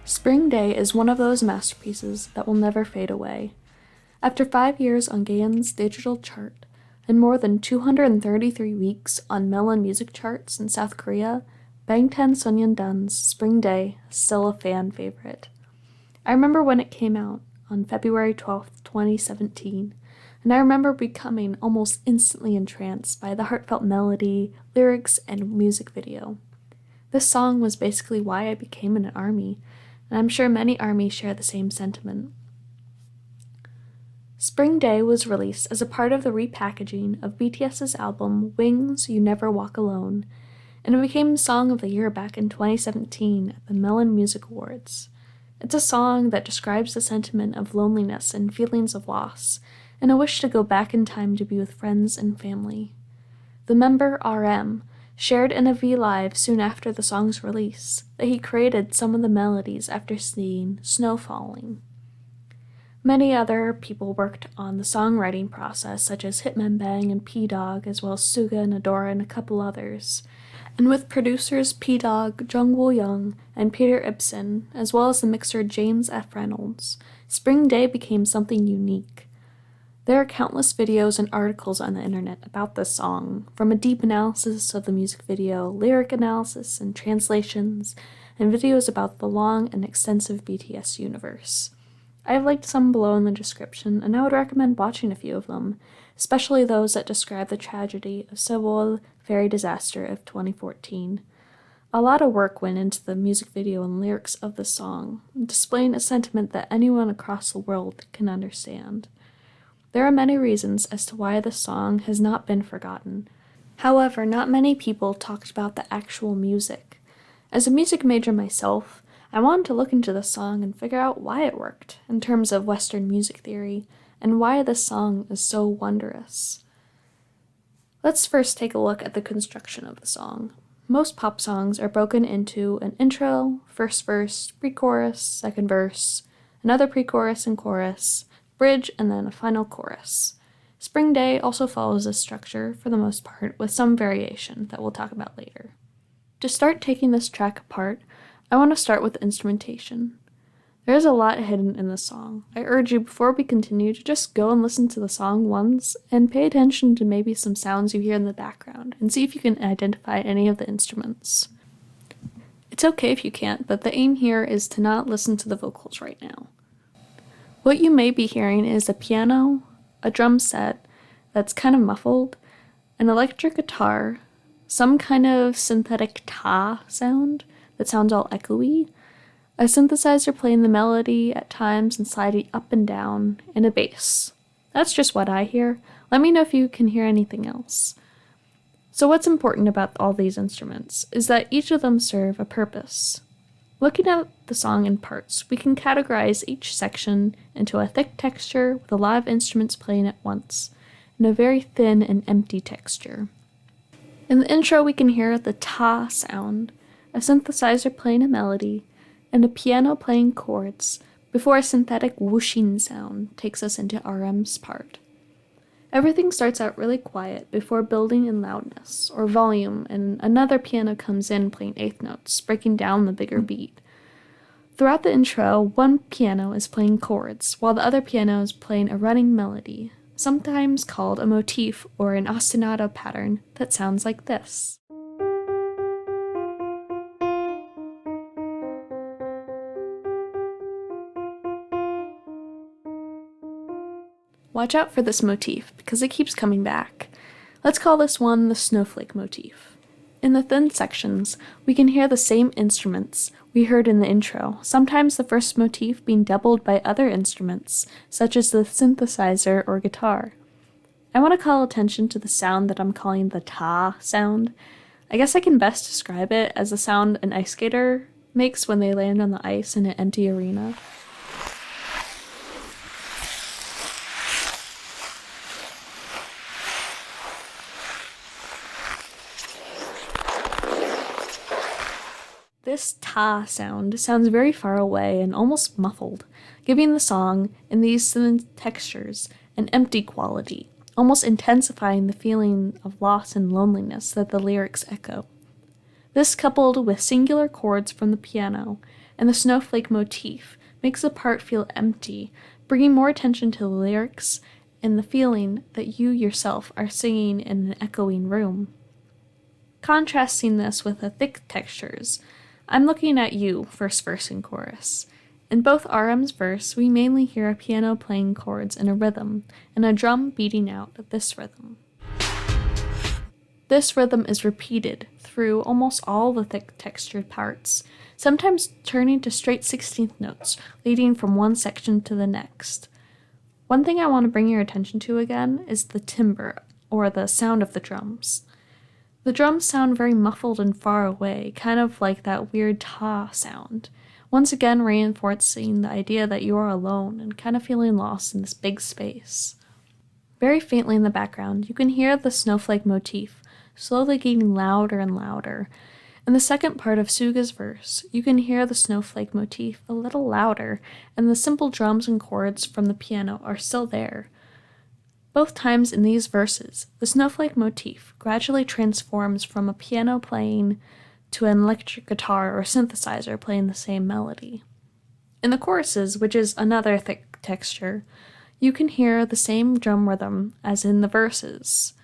Spring Day is one of those masterpieces that will never fade away. After 5 years on Gaon's digital chart and more than 233 weeks on Melon music charts in South Korea, Bangtan Sonyeondan's Spring Day is still a fan favorite. I remember when it came out on February 12th, 2017, and I remember becoming almost instantly entranced by the heartfelt melody, lyrics, and music video. This song was basically why I became an ARMY, and I'm sure many ARMYs share the same sentiment. Spring Day was released as a part of the repackaging of BTS's album Wings You Never Walk Alone, and it became Song of the Year back in 2017 at the Melon Music Awards. It's a song that describes the sentiment of loneliness and feelings of loss, and a wish to go back in time to be with friends and family. The member RM shared in a V-Live soon after the song's release that he created some of the melodies after seeing snow falling. Many other people worked on the songwriting process, such as Hitman Bang and P-Dog, as well as Suga and Adora and a couple others. And with producers P-Dog, Jung Woo-young, and Peter Ibsen, as well as the mixer James F. Reynolds, Spring Day became something unique. There are countless videos and articles on the internet about this song, from a deep analysis of the music video, lyric analysis, and translations, and videos about the long and extensive BTS universe. I have linked some below in the description, and I would recommend watching a few of them, especially those that describe the tragedy of Seoul ferry disaster of 2014. A lot of work went into the music video and lyrics of the song, displaying a sentiment that anyone across the world can understand. There are many reasons as to why the song has not been forgotten. However, not many people talked about the actual music. As a music major myself, I wanted to look into the song and figure out why it worked, in terms of Western music theory, and why this song is so wondrous. Let's first take a look at the construction of the song. Most pop songs are broken into an intro, first verse, pre-chorus, second verse, another pre-chorus and chorus, bridge, and then a final chorus. Spring Day also follows this structure for the most part, with some variation that we'll talk about later. To start taking this track apart, I want to start with instrumentation. There is a lot hidden in the song. I urge you, before we continue, to just go and listen to the song once and pay attention to maybe some sounds you hear in the background and see if you can identify any of the instruments. It's okay if you can't, but the aim here is to not listen to the vocals right now. What you may be hearing is a piano, a drum set that's kind of muffled, an electric guitar, some kind of synthetic ta sound that sounds all echoey, a synthesizer playing the melody at times and sliding up and down, and a bass. That's just what I hear. Let me know if you can hear anything else. So what's important about all these instruments is that each of them serve a purpose. Looking at the song in parts, we can categorize each section into a thick texture with a lot of instruments playing at once, and a very thin and empty texture. In the intro, we can hear the ta sound, a synthesizer playing a melody, and a piano playing chords, before a synthetic whooshing sound takes us into RM's part. Everything starts out really quiet before building in loudness or volume, and another piano comes in playing eighth notes, breaking down the bigger beat. Throughout the intro, one piano is playing chords, while the other piano is playing a running melody, sometimes called a motif or an ostinato pattern that sounds like this. Watch out for this motif, because it keeps coming back. Let's call this one the snowflake motif. In the thin sections, we can hear the same instruments we heard in the intro, sometimes the first motif being doubled by other instruments, such as the synthesizer or guitar. I want to call attention to the sound that I'm calling the ta sound. I guess I can best describe it as the sound an ice skater makes when they land on the ice in an empty arena. This ta sound sounds very far away and almost muffled, giving the song, in these thin textures, an empty quality, almost intensifying the feeling of loss and loneliness that the lyrics echo. This, coupled with singular chords from the piano, and the snowflake motif makes the part feel empty, bringing more attention to the lyrics and the feeling that you yourself are singing in an echoing room. Contrasting this with the thick textures, I'm looking at you, first verse and chorus. In both RM's verse, we mainly hear a piano playing chords in a rhythm, and a drum beating out this rhythm. This rhythm is repeated through almost all the thick textured parts, sometimes turning to straight 16th notes, leading from one section to the next. One thing I want to bring your attention to again is the timbre, or the sound of the drums. The drums sound very muffled and far away, kind of like that weird ta sound, once again reinforcing the idea that you are alone and kind of feeling lost in this big space. Very faintly in the background, you can hear the snowflake motif, slowly getting louder and louder. In the second part of Suga's verse, you can hear the snowflake motif a little louder, and the simple drums and chords from the piano are still there. Both times in these verses, the snowflake motif gradually transforms from a piano playing to an electric guitar or synthesizer playing the same melody. In the choruses, which is another thick texture, you can hear the same drum rhythm as in the verses.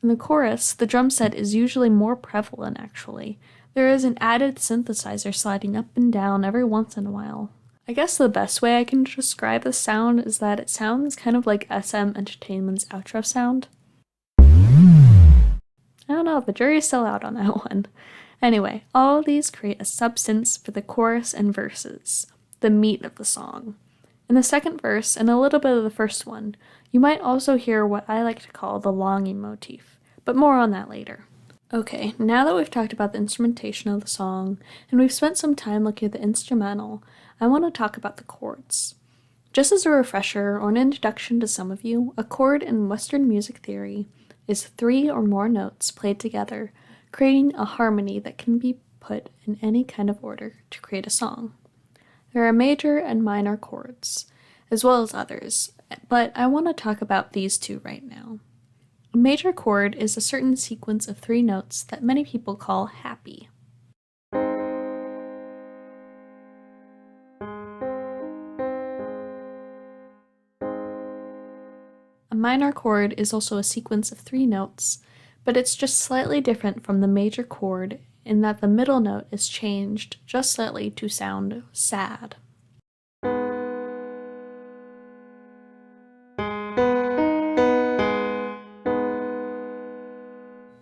In the chorus, the drum set is usually more prevalent actually. There is an added synthesizer sliding up and down every once in a while. I guess the best way I can describe the sound is that it sounds kind of like SM Entertainment's outro sound. I don't know, the jury's still out on that one. Anyway, all of these create a substance for the chorus and verses, the meat of the song. In the second verse, and a little bit of the first one, you might also hear what I like to call the longing motif, but more on that later. Okay, now that we've talked about the instrumentation of the song, and we've spent some time looking at the instrumental, I want to talk about the chords. Just as a refresher or an introduction to some of you, a chord in Western music theory is 3 or more notes played together, creating a harmony that can be put in any kind of order to create a song. There are major and minor chords, as well as others, but I want to talk about these two right now. A major chord is a certain sequence of 3 notes that many people call happy. A minor chord is also a sequence of 3 notes, but it's just slightly different from the major chord in that the middle note is changed just slightly to sound sad.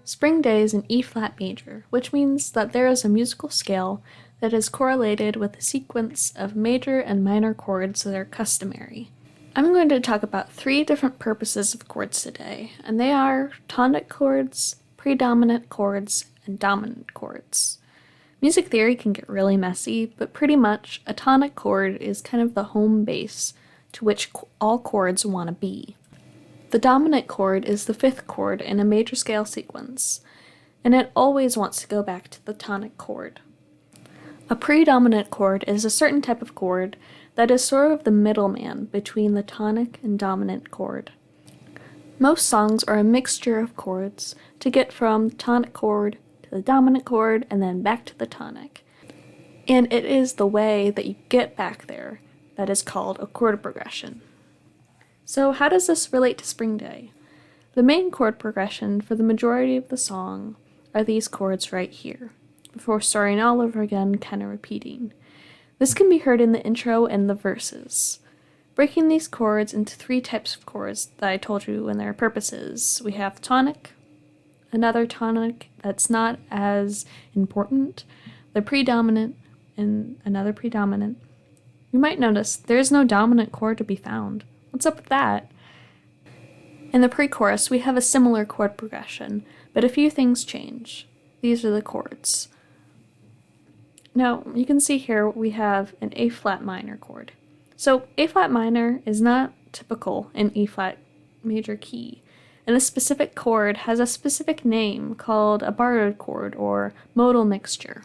Spring Day is an E-flat major, which means that there is a musical scale that is correlated with a sequence of major and minor chords that are customary. I'm going to talk about 3 different purposes of chords today, and they are tonic chords, predominant chords, and dominant chords. Music theory can get really messy, but pretty much a tonic chord is kind of the home base to which all chords want to be. The dominant chord is the 5th chord in a major scale sequence, and it always wants to go back to the tonic chord. A predominant chord is a certain type of chord that is sort of the middleman between the tonic and dominant chord. Most songs are a mixture of chords to get from the tonic chord to the dominant chord and then back to the tonic. And it is the way that you get back there that is called a chord progression. So how does this relate to Spring Day? The main chord progression for the majority of the song are these chords right here, before starting all over again, kind of repeating. This can be heard in the intro and the verses. Breaking these chords into 3 types of chords that I told you in their purposes. We have tonic, another tonic that's not as important, the predominant, and another predominant. You might notice there's no dominant chord to be found. What's up with that? In the pre-chorus, we have a similar chord progression, but a few things change. These are the chords. Now, you can see here we have an A-flat minor chord. So A-flat minor is not typical in E-flat major key, and this specific chord has a specific name called a barred chord or modal mixture.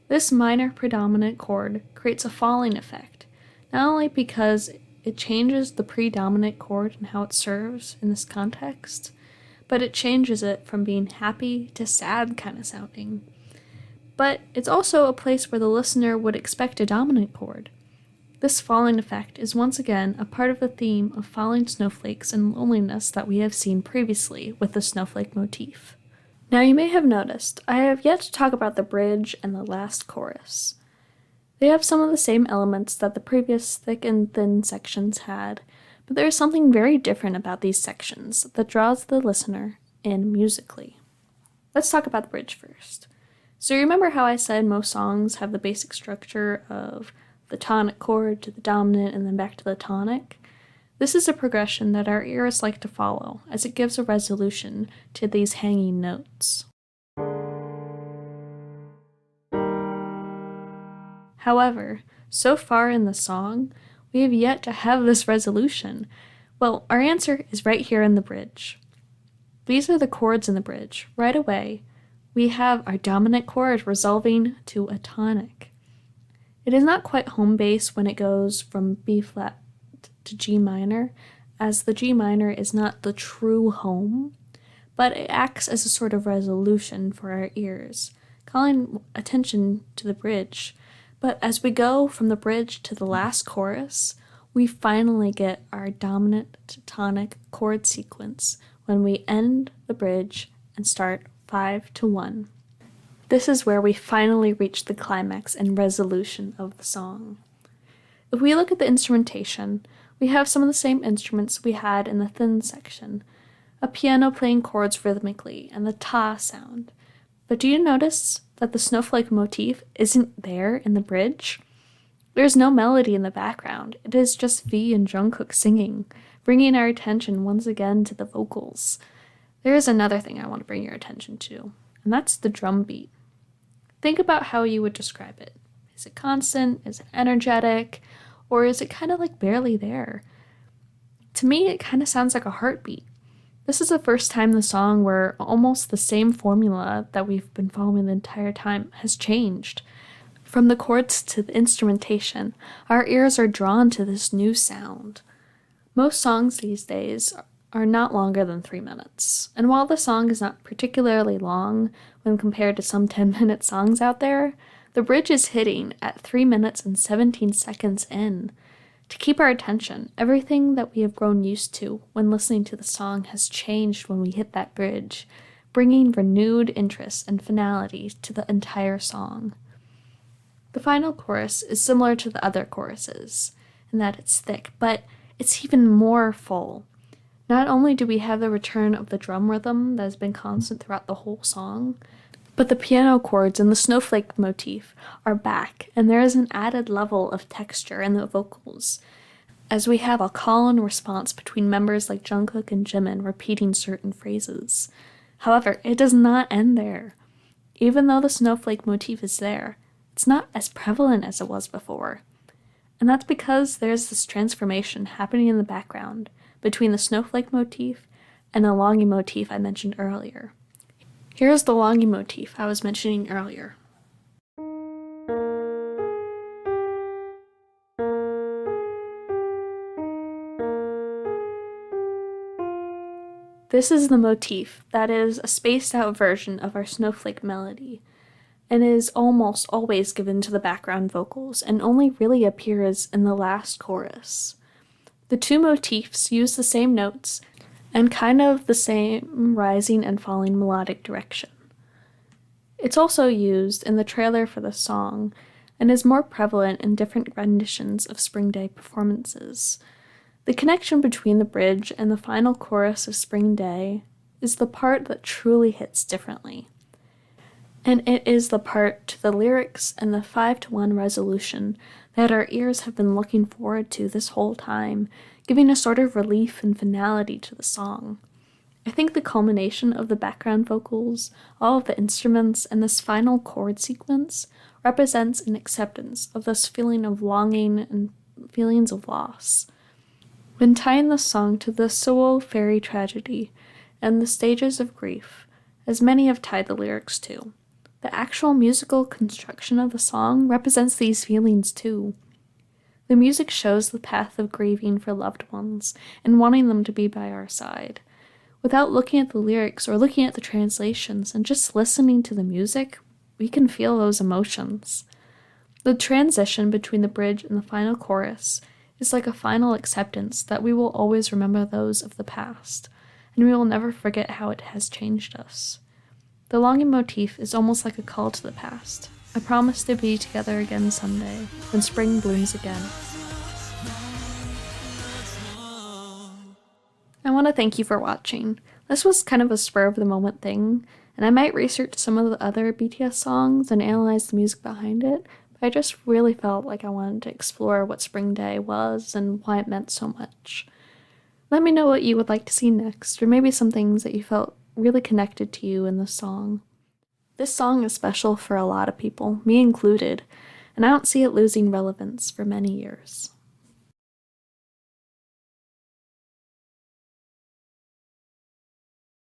This minor predominant chord creates a falling effect, not only because it changes the predominant chord and how it serves in this context, but it changes it from being happy to sad kind of sounding. But it's also a place where the listener would expect a dominant chord. This falling effect is once again a part of the theme of falling snowflakes and loneliness that we have seen previously with the snowflake motif. Now you may have noticed, I have yet to talk about the bridge and the last chorus. They have some of the same elements that the previous thick and thin sections had, but there is something very different about these sections that draws the listener in musically. Let's talk about the bridge first. So remember how I said most songs have the basic structure of the tonic chord to the dominant and then back to the tonic? This is a progression that our ears like to follow, as it gives a resolution to these hanging notes. However, so far in the song, we have yet to have this resolution. Well, our answer is right here in the bridge. These are the chords in the bridge. Right away, we have our dominant chord resolving to a tonic. It is not quite home base when it goes from B flat to G minor, as the G minor is not the true home, but it acts as a sort of resolution for our ears, calling attention to the bridge. But as we go from the bridge to the last chorus, we finally get our dominant to tonic chord sequence when we end the bridge and start 5-1. This is where we finally reach the climax and resolution of the song. If we look at the instrumentation, we have some of the same instruments we had in the thin section, a piano playing chords rhythmically and the ta sound. But do you notice that the snowflake motif isn't there in the bridge? There's no melody in the background. It is just V and Jungkook singing, bringing our attention once again to the vocals. There is another thing I want to bring your attention to, and that's the drum beat. Think about how you would describe it. Is it constant? Is it energetic? Or is it kind of like barely there? To me, it kind of sounds like a heartbeat. This is the first time the song where almost the same formula that we've been following the entire time has changed. From the chords to the instrumentation, our ears are drawn to this new sound. Most songs these days are not longer than 3 minutes, and while the song is not particularly long when compared to some 10-minute songs out there, the bridge is hitting at 3 minutes and 17 seconds in. To keep our attention, everything that we have grown used to when listening to the song has changed when we hit that bridge, bringing renewed interest and finality to the entire song. The final chorus is similar to the other choruses, in that it's thick, but it's even more full. Not only do we have the return of the drum rhythm that has been constant throughout the whole song, but the piano chords and the snowflake motif are back, and there is an added level of texture in the vocals, as we have a call and response between members like Jungkook and Jimin repeating certain phrases. However, it does not end there. Even though the snowflake motif is there, it's not as prevalent as it was before. And that's because there's this transformation happening in the background between the snowflake motif and the longy motif I mentioned earlier. Here's the longy motif I was mentioning earlier. This is the motif that is a spaced out version of our snowflake melody, and is almost always given to the background vocals and only really appears in the last chorus. The two motifs use the same notes and kind of the same rising and falling melodic direction. It's also used in the trailer for the song and is more prevalent in different renditions of Spring Day performances. The connection between the bridge and the final chorus of Spring Day is the part that truly hits differently. And it is the part to the lyrics and the 5-1 resolution that our ears have been looking forward to this whole time, giving a sort of relief and finality to the song. I think the culmination of the background vocals, all of the instruments, and this final chord sequence represents an acceptance of this feeling of longing and feelings of loss. When tying the song to the Seoul fairy tragedy and the stages of grief, as many have tied the lyrics to, the actual musical construction of the song represents these feelings too. The music shows the path of grieving for loved ones and wanting them to be by our side. Without looking at the lyrics or looking at the translations and just listening to the music, we we can feel those emotions. The transition between the bridge and the final chorus is like a final acceptance that we will always remember those of the past, and we will never forget how it has changed us. The longing motif is almost like a call to the past, a promise to be together again someday, when spring blooms again. I want to thank you for watching. This was kind of a spur-of-the-moment thing, and I might research some of the other BTS songs and analyze the music behind it, but I just really felt like I wanted to explore what Spring Day was and why it meant so much. Let me know what you would like to see next, or maybe some things that you felt really connected to you in this song. This song is special for a lot of people, me included, and I don't see it losing relevance for many years.